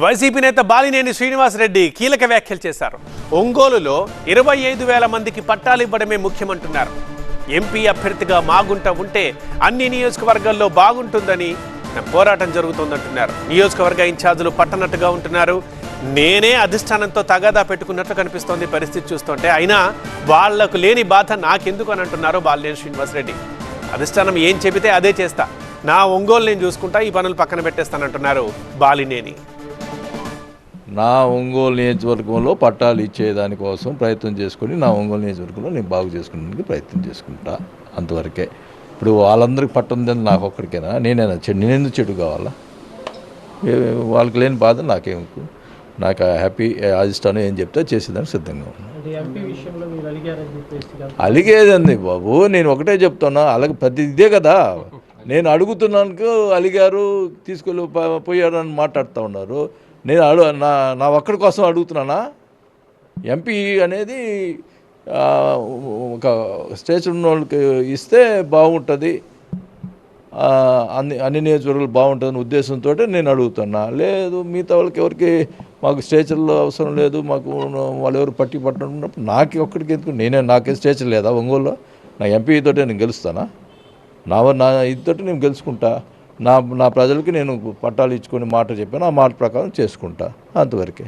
YCP నేత బాలినేని శ్రీనివాసరెడ్డి కీలక వ్యాఖ్యలు చేశారు. ఒంగోలులో 25,000 మందికి పట్టాలు ఇవ్వడమే ముఖ్యమంటున్నారు. ఎంపీ అభ్యర్థిగా మాగుంట ఉంటే అన్ని నియోజకవర్గాల్లో బాగుంటుందని పోరాటం జరుగుతోందంటున్నారు. నియోజకవర్గ ఇన్ఛార్జీలు పట్టనట్టుగా ఉంటున్నారు. నేనే అధిష్టానంతో తగాదా పెట్టుకున్నట్లు కనిపిస్తోంది పరిస్థితి చూస్తుంటే. అయినా వాళ్లకు లేని బాధ నాకెందుకు అని అంటున్నారు బాలినేని శ్రీనివాసరెడ్డి. అధిష్టానం ఏం చెబితే అదే చేస్తా, నా ఒంగోలు నేను చూసుకుంటా, ఈ పనులు పక్కన పెట్టేస్తానంటున్నారు బాలినేని. నా ఒంగోలు నియోజకవర్గంలో పట్టాలు ఇచ్చేదానికోసం ప్రయత్నం చేసుకుని నా ఒంగోలు నియోజకవర్గంలో నేను బాగు చేసుకునేందుకు ప్రయత్నం చేసుకుంటా, అంతవరకే. ఇప్పుడు వాళ్ళందరికీ పట్టుందని నాకు ఒక్కడికైనా నేనెందుకు చెడు కావాలా? వాళ్ళకి లేని బాధ నాకేమికు. నాకు హ్యాపీ అధిష్టానం ఏం చెప్తే చేసేదానికి సిద్ధంగా ఉన్నాను. అలిగేదండి బాబు, నేను ఒకటే చెప్తున్నా. అలాగే ప్రతి ఇదే కదా నేను అడుగుతున్నాను. అలిగారు, తీసుకెళ్ళి పోయారని మాట్లాడుతూ ఉన్నారు. నేను నా ఒక్కడి కోసం అడుగుతున్నానా? ఎంపీ అనేది ఒక స్టేజ్ ఉన్న వాళ్ళకి ఇస్తే బాగుంటుంది, అన్ని నియోజకవర్గాలు బాగుంటుందని ఉద్దేశంతో నేను అడుగుతున్నా. లేదు, మిగతా వాళ్ళకి ఎవరికి మాకు స్టేచర్లో అవసరం లేదు, మాకు వాళ్ళు ఎవరు పట్టుకున్నప్పుడు నాకు ఒక్కడికి ఎందుకు? నాకే స్టేచర్ లేదా ఒంగోలులో? నా ఎంపీతో నేను గెలుస్తానా? నా ఇదితో నేను గెలుచుకుంటా. నా ప్రజలకి నేను పట్టాలు ఇచ్చుకొని మాట చెప్పాను, ఆ మాట ప్రకారం చేసుకుంటా, అంతవరకే.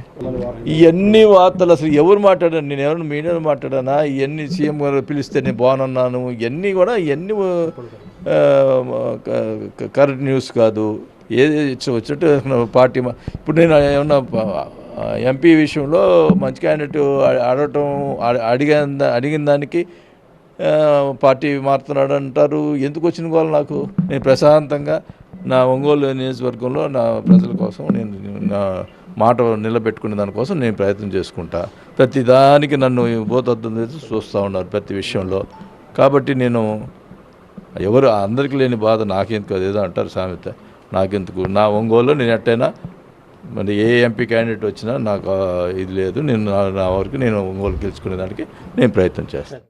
ఇవన్నీ వార్తలు అసలు ఎవరు మాట్లాడాను? నేను ఎవరైనా మీడియాలో మాట్లాడానా? ఇవన్నీ సీఎం గారు పిలిస్తే నేను బాగున్నాను, ఇవన్నీ కరెక్ట్ న్యూస్ కాదు. ఏది వచ్చినట్టు పార్టీ ఇప్పుడు నేను ఏమన్నా ఎంపీ విషయంలో మంచి క్యాండిడేట్ అడిగిన దానికి పార్టీ మారుతున్నాడు అంటారు. ఎందుకు వచ్చిన వాళ్ళు నాకు? నేను ప్రశాంతంగా నా ఒంగోలు నియోజకవర్గంలో నా ప్రజల కోసం నేను నా మాట నిలబెట్టుకునే దానికోసం నేను ప్రయత్నం చేసుకుంటా. ప్రతి దానికి నన్ను బోతద్దం చూస్తూ ఉన్నారు ప్రతి విషయంలో. కాబట్టి నేను ఎవరు అందరికీ లేని బాధ నాకెందుకు, అదేదో అంటారు సామెత, నాకెందుకు? నా ఒంగోలు నేను ఎట్టయినా మరి ఏ ఎంపీ క్యాండిడేట్ వచ్చినా నాకు ఇది లేదు. నా వరకు నేను ఒంగోలు గెలుచుకునే దానికి నేను ప్రయత్నం చేస్తాను.